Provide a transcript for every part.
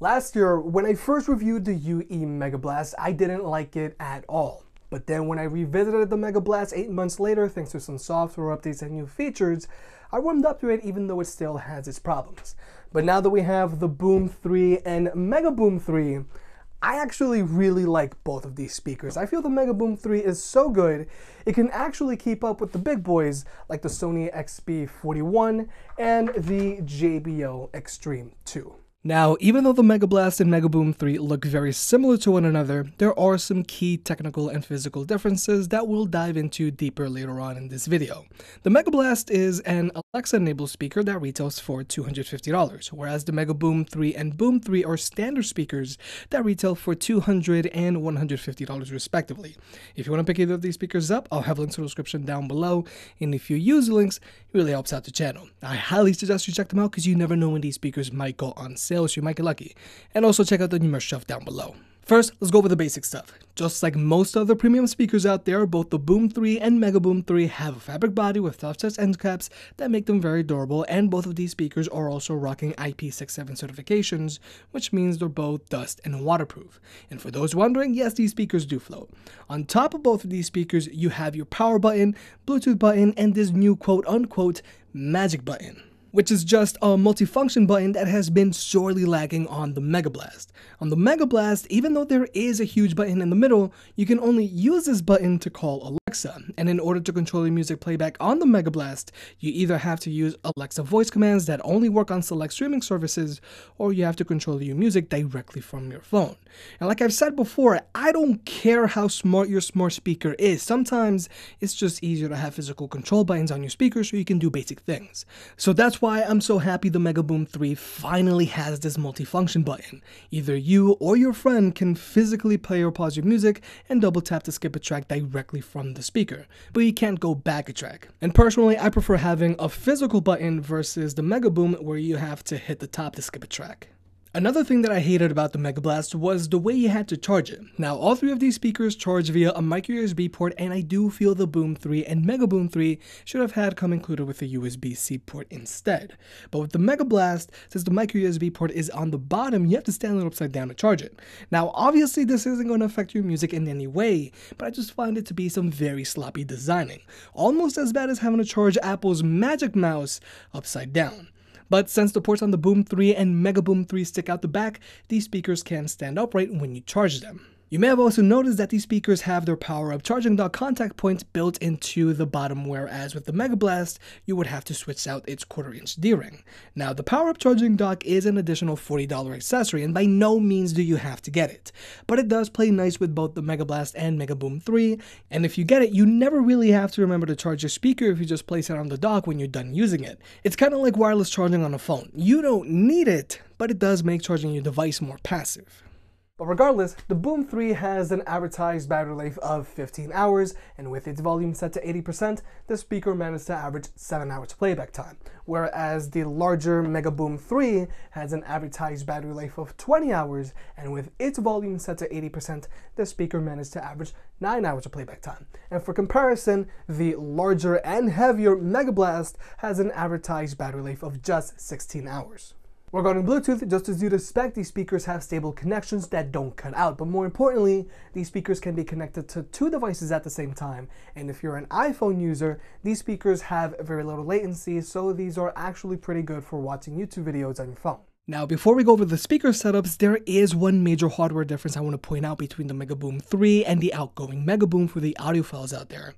Last year, when I first reviewed the UE Megablast, I didn't like it at all. But then when I revisited the Megablast 8 months later, thanks to some software updates and new features, I warmed up to it even though it still has its problems. But now that we have the Boom 3 and Megaboom 3, I actually really like both of these speakers. I feel the Megaboom 3 is so good, it can actually keep up with the big boys like the Sony XB41 and the JBL XTREME 2. Now, even though the Megablast and Megaboom 3 look very similar to one another, there are some key technical and physical differences that we'll dive into deeper later on in this video. The Megablast is an Alexa-enabled speaker that retails for $250, whereas the Megaboom 3 and Boom 3 are standard speakers that retail for $200 and $150 respectively. If you want to pick either of these speakers up, I'll have links in the description down below, and if you use the links, it really helps out the channel. I highly suggest you check them out because you never know when these speakers might go on sale, so you might get lucky. And also check out the numerous stuff down below. First, let's go over the basic stuff. Just like most other premium speakers out there, both the Boom 3 and Megaboom 3 have a fabric body with soft-touch end caps that make them very durable, and both of these speakers are also rocking IP67 certifications, which means they're both dust and waterproof. And for those wondering, yes, these speakers do float. On top of both of these speakers, you have your power button, Bluetooth button, and this new quote-unquote magic button, which is just a multifunction button that has been sorely lacking on the Megablast. On the Megablast, even though there is a huge button in the middle, you can only use this button to call Alexa, and in order to control the music playback on the Megablast, you either have to use Alexa voice commands that only work on select streaming services, or you have to control your music directly from your phone. And like I've said before, I don't care how smart your smart speaker is. Sometimes it's just easier to have physical control buttons on your speaker so you can do basic things. So that's why I'm so happy the Megaboom 3 finally has this multifunction button. Either you or your friend can physically play or pause your music and double tap to skip a track directly from the speaker, but you can't go back a track. And personally, I prefer having a physical button versus the Megaboom where you have to hit the top to skip a track. Another thing that I hated about the Megablast was the way you had to charge it. Now, all three of these speakers charge via a micro USB port, and I do feel the Boom 3 and Megaboom 3 should have had come included with a USB-C port instead. But with the Megablast, since the micro USB port is on the bottom, you have to stand it upside down to charge it. Now, obviously this isn't going to affect your music in any way, but I just find it to be some very sloppy designing. Almost as bad as having to charge Apple's Magic Mouse upside down. But since the ports on the Boom 3 and Megaboom 3 stick out the back, these speakers can stand upright when you charge them. You may have also noticed that these speakers have their power-up charging dock contact points built into the bottom, whereas with the Megablast, you would have to switch out its 1/4-inch D-ring. Now, the power-up charging dock is an additional $40 accessory, and by no means do you have to get it. But it does play nice with both the Megablast and Megaboom 3, and if you get it, you never really have to remember to charge your speaker if you just place it on the dock when you're done using it. It's kind of like wireless charging on a phone. You don't need it, but it does make charging your device more passive. But regardless, the Boom 3 has an advertised battery life of 15 hours, and with its volume set to 80%, the speaker managed to average 7 hours playback time, whereas the larger Megaboom 3 has an advertised battery life of 20 hours, and with its volume set to 80%, the speaker managed to average 9 hours of playback time. And for comparison, the larger and heavier Megablast has an advertised battery life of just 16 hours. Regarding Bluetooth, just as you'd expect, these speakers have stable connections that don't cut out, but more importantly, these speakers can be connected to 2 devices at the same time, and if you're an iPhone user, these speakers have very little latency, so these are actually pretty good for watching YouTube videos on your phone. Now, before we go over the speaker setups, there is one major hardware difference I want to point out between the Megaboom 3 and the outgoing Megaboom for the audiophiles out there.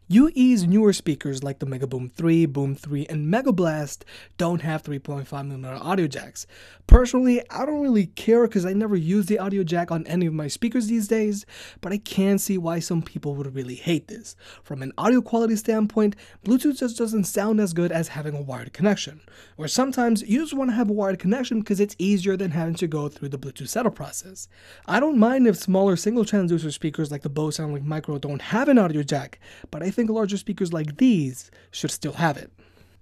UE's newer speakers like the Megaboom 3, Boom 3, and Megablast don't have 3.5mm audio jacks. Personally, I don't really care because I never use the audio jack on any of my speakers these days, but I can see why some people would really hate this. From an audio quality standpoint, Bluetooth just doesn't sound as good as having a wired connection. Or sometimes you just want to have a wired connection because it's easier than having to go through the Bluetooth setup process. I don't mind if smaller single transducer speakers like the Bose SoundLink Micro don't have an audio jack, but I think larger speakers like these should still have it.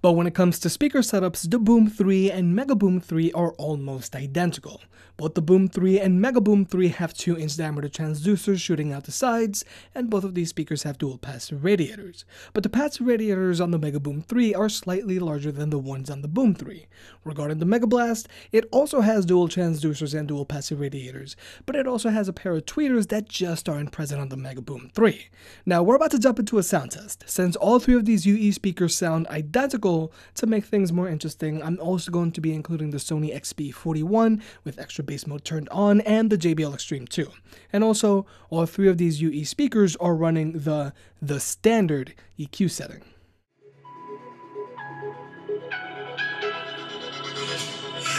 But when it comes to speaker setups, the Boom 3 and Megaboom 3 are almost identical. Both the Boom 3 and Megaboom 3 have 2-inch diameter transducers shooting out the sides, and both of these speakers have dual passive radiators. But the passive radiators on the Megaboom 3 are slightly larger than the ones on the Boom 3. Regarding the Megablast, it also has dual transducers and dual passive radiators, but it also has a pair of tweeters that just aren't present on the Megaboom 3. Now we're about to jump into a sound test. Since all three of these UE speakers sound identical, to make things more interesting, I'm also going to be including the Sony XB41 with extra bass mode turned on and the JBL XTREME 2. And also, all three of these UE speakers are running the standard EQ setting.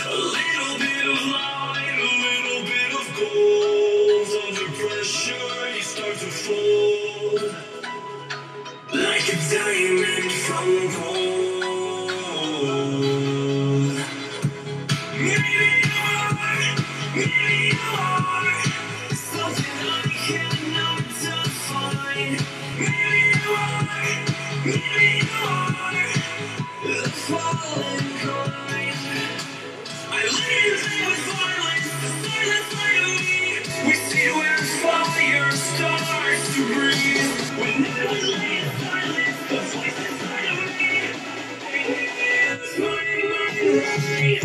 A little bit of light, a little bit of gold. Under pressure, you start to fold like a diamond from gold. Maybe you are something I cannot define. Maybe you are the fallen kind. I live with violence, the silent side of me. We see where fire starts to breathe. When I was laying silent, the voice inside of me. It's my mind right.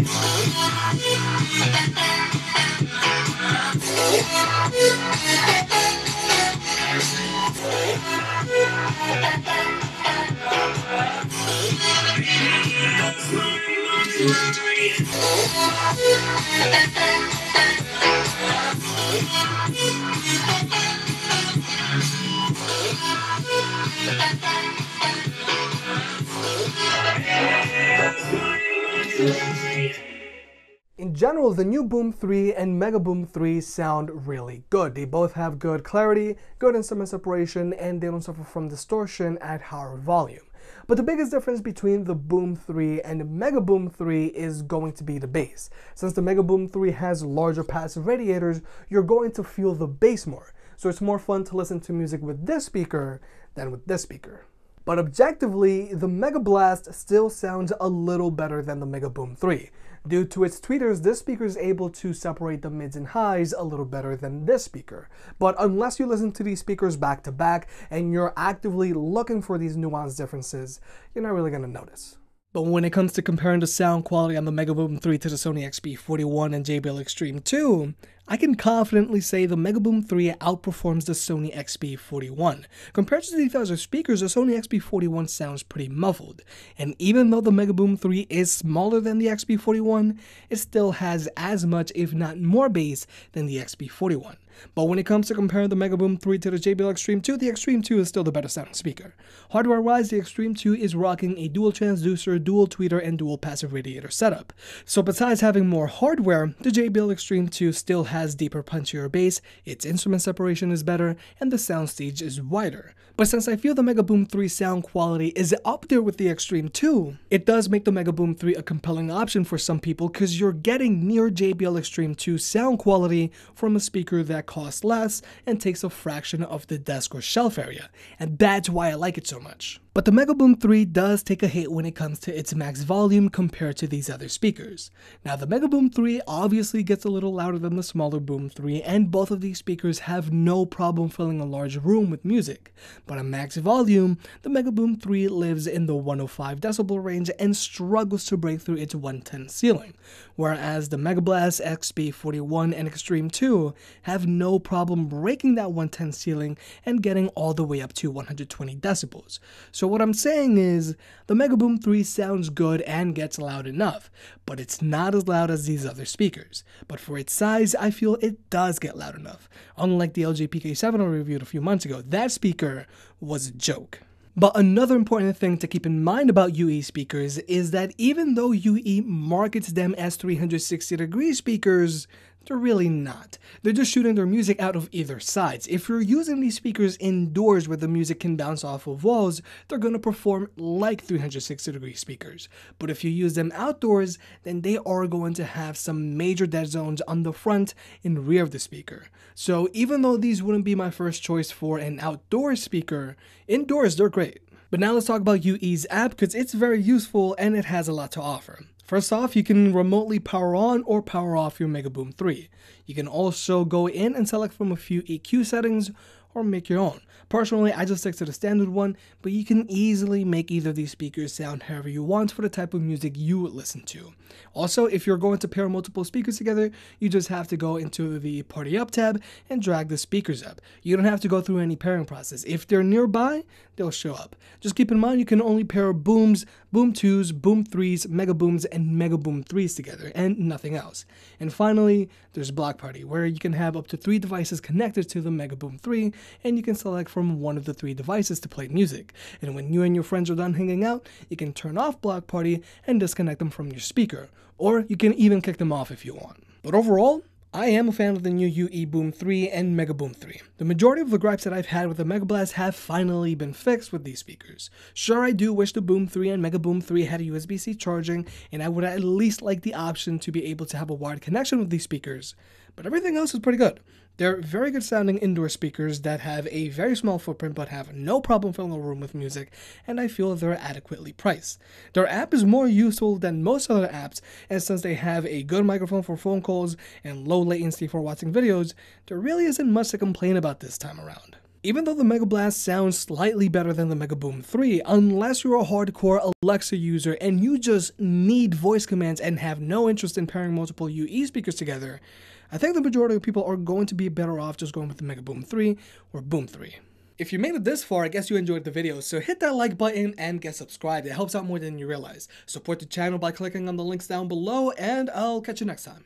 In general, the new Boom 3 and Megaboom 3 sound really good. They both have good clarity, good instrument separation, and they don't suffer from distortion at higher volume. But the biggest difference between the Boom 3 and the Megaboom 3 is going to be the bass. Since the Megaboom 3 has larger passive radiators, you're going to feel the bass more. So it's more fun to listen to music with this speaker than with this speaker. But objectively, the Megablast still sounds a little better than the Megaboom 3. Due to its tweeters, this speaker is able to separate the mids and highs a little better than this speaker. But unless you listen to these speakers back to back and you're actively looking for these nuanced differences, you're not really going to notice. But when it comes to comparing the sound quality on the Megaboom 3 to the Sony XB41 and JBL XTREME 2, I can confidently say the Megaboom 3 outperforms the Sony XB41. Compared to these other speakers, the Sony XB41 sounds pretty muffled. And even though the Megaboom 3 is smaller than the XB41, it still has as much, if not more bass than the XB41. But when it comes to comparing the Megaboom 3 to the JBL XTREME 2, the XTREME 2 is still the better sounding speaker. Hardware-wise, the XTREME 2 is rocking a dual transducer, dual tweeter, and dual passive radiator setup. So besides having more hardware, the JBL XTREME 2 still has deeper, punchier bass, its instrument separation is better, and the soundstage is wider. But since I feel the Megaboom 3 sound quality is up there with the XTREME 2, it does make the Megaboom 3 a compelling option for some people because you're getting near JBL XTREME 2 sound quality from a speaker that costs less and takes a fraction of the desk or shelf area, and that's why I like it so much. But the Megaboom 3 does take a hit when it comes to its max volume compared to these other speakers. Now the Megaboom 3 obviously gets a little louder than the smaller Boom 3, and both of these speakers have no problem filling a large room with music. But at max volume, the Megaboom 3 lives in the 105 decibel range and struggles to break through its 110 ceiling, whereas the Megablast XB41 and XTREME 2 have no problem breaking that 110 ceiling and getting all the way up to 120 decibels. So what I'm saying is, the Megaboom 3 sounds good and gets loud enough, but it's not as loud as these other speakers. But for its size, I feel it does get loud enough. Unlike the LG PK7 I reviewed a few months ago, that speaker was a joke. But another important thing to keep in mind about UE speakers is that even though UE markets them as 360-degree speakers, they're really not. They're just shooting their music out of either sides. If you're using these speakers indoors where the music can bounce off of walls, they're going to perform like 360-degree speakers. But if you use them outdoors, then they are going to have some major dead zones on the front and rear of the speaker. So even though these wouldn't be my first choice for an outdoor speaker, indoors they're great. But now let's talk about UE's app, because it's very useful and it has a lot to offer. First off, you can remotely power on or power off your Megaboom 3. You can also go in and select from a few EQ settings or make your own. Personally, I just stick to the standard one, but you can easily make either of these speakers sound however you want for the type of music you would listen to. Also, if you're going to pair multiple speakers together, you just have to go into the Party Up tab and drag the speakers up. You don't have to go through any pairing process. If they're nearby, they'll show up. Just keep in mind you can only pair booms, boom 2s, boom 3s, Megabooms, and Megaboom 3s together, and nothing else. And finally, there's Block Party, where you can have up to 3 devices connected to the Megaboom 3, and you can select from one of the 3 devices to play music. And when you and your friends are done hanging out, you can turn off Block Party and disconnect them from your speaker, or you can even kick them off if you want. But overall, I am a fan of the new UE Boom 3 and Megaboom 3. The majority of the gripes that I've had with the Megablast have finally been fixed with these speakers. Sure, I do wish the Boom 3 and Megaboom 3 had USB-C charging, and I would at least like the option to be able to have a wired connection with these speakers, but everything else is pretty good. They're very good sounding indoor speakers that have a very small footprint but have no problem filling a room with music, and I feel they're adequately priced. Their app is more useful than most other apps, and since they have a good microphone for phone calls and low latency for watching videos, there really isn't much to complain about this time around. Even though the Megablast sounds slightly better than the Megaboom 3, unless you're a hardcore Alexa user and you just need voice commands and have no interest in pairing multiple UE speakers together, I think the majority of people are going to be better off just going with the Megaboom 3 or Boom 3. If you made it this far, I guess you enjoyed the video, so hit that like button and get subscribed. It helps out more than you realize. Support the channel by clicking on the links down below, and I'll catch you next time.